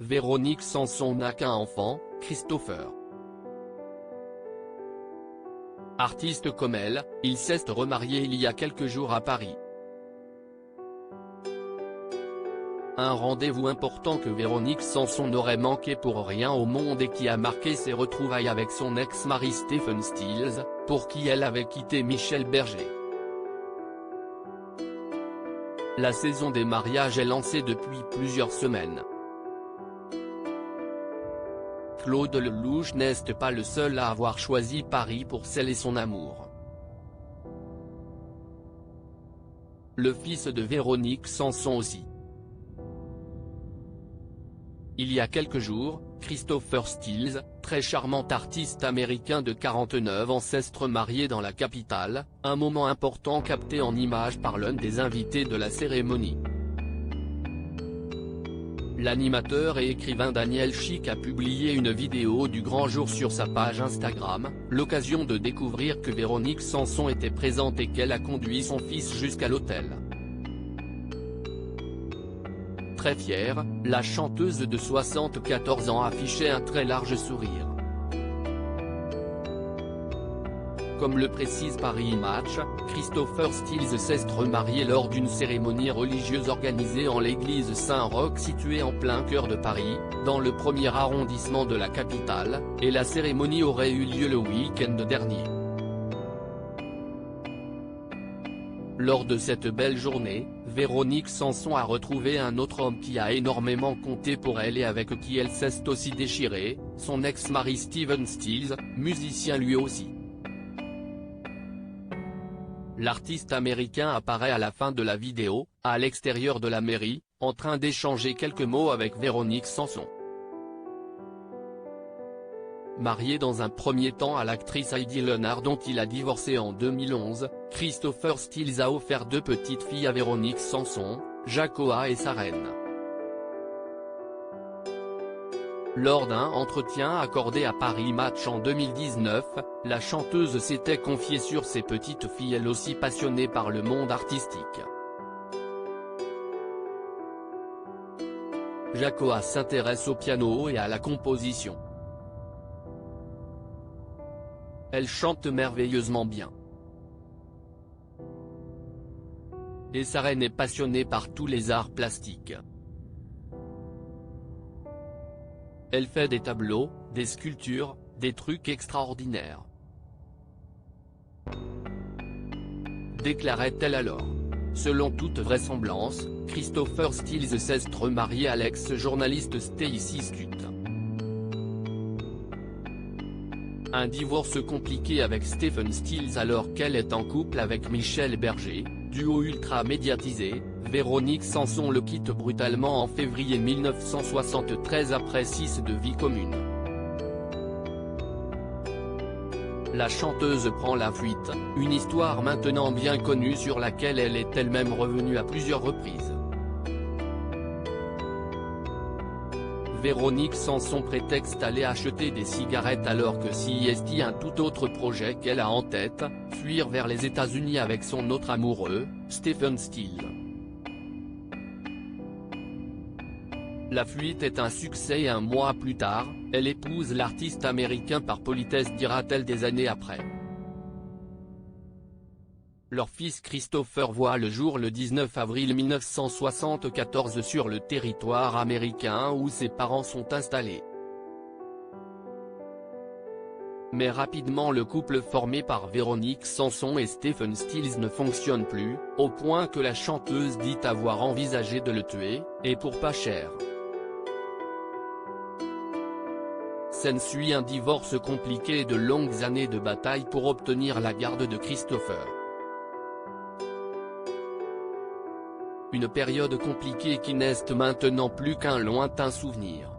Véronique Sanson n'a qu'un enfant, Christopher. Artiste comme elle, il s'est remarié il y a quelques jours à Paris. Un rendez-vous important que Véronique Sanson n'aurait manqué pour rien au monde et qui a marqué ses retrouvailles avec son ex-mari Stephen Stills, pour qui elle avait quitté Michel Berger. La saison des mariages est lancée depuis plusieurs semaines. Claude Lelouch n'est pas le seul à avoir choisi Paris pour sceller son amour. Le fils de Véronique Sanson aussi. Il y a quelques jours, Christopher Stills, très charmant artiste américain de 49 ans s'est remarié dans la capitale, un moment important capté en images par l'un des invités de la cérémonie. L'animateur et écrivain Daniel Chic a publié une vidéo du grand jour sur sa page Instagram, l'occasion de découvrir que Véronique Sanson était présente et qu'elle a conduit son fils jusqu'à l'hôtel. Très fière, la chanteuse de 74 ans affichait un très large sourire. Comme le précise Paris Match, Christopher Stills s'est remarié lors d'une cérémonie religieuse organisée en l'église Saint-Roch située en plein cœur de Paris, dans le premier arrondissement de la capitale, et la cérémonie aurait eu lieu le week-end dernier. Lors de cette belle journée, Véronique Sanson a retrouvé un autre homme qui a énormément compté pour elle et avec qui elle s'est aussi déchirée, son ex-mari Stephen Stills, musicien lui aussi. L'artiste américain apparaît à la fin de la vidéo, à l'extérieur de la mairie, en train d'échanger quelques mots avec Véronique Sanson. Marié dans un premier temps à l'actrice Heidi Leonard dont il a divorcé en 2011, Christopher Stills a offert 2 petites filles à Véronique Sanson, Jacoa et Saren. Lors d'un entretien accordé à Paris Match en 2019, la chanteuse s'était confiée sur ses petites filles elles aussi passionnées par le monde artistique. Jacoa s'intéresse au piano et à la composition. Elle chante merveilleusement bien. Et Saren est passionnée par tous les arts plastiques. Elle fait des tableaux, des sculptures, des trucs extraordinaires. Déclarait-elle alors. Selon toute vraisemblance, Christopher Stills s'est remarié à l'ex-journaliste Stacey Scutt. Un divorce compliqué avec Stephen Stills alors qu'elle est en couple avec Michel Berger, duo ultra médiatisé. Véronique Sanson le quitte brutalement en février 1973 après 6 de vie commune. La chanteuse prend la fuite, une histoire maintenant bien connue sur laquelle elle est elle-même revenue à plusieurs reprises. Véronique Sanson prétexte aller acheter des cigarettes alors que c'est un tout autre projet qu'elle a en tête, fuir vers les États-Unis avec son autre amoureux, Stephen Stills. La fuite est un succès et un mois plus tard, elle épouse l'artiste américain par politesse dira-t-elle des années après. Leur fils Christopher voit le jour le 19 avril 1974 sur le territoire américain où ses parents sont installés. Mais rapidement le couple formé par Véronique Sanson et Stephen Stills ne fonctionne plus, au point que la chanteuse dit avoir envisagé de le tuer, et pour pas cher. S'ensuit un divorce compliqué et de longues années de bataille pour obtenir la garde de Christopher. Une période compliquée qui n'est maintenant plus qu'un lointain souvenir.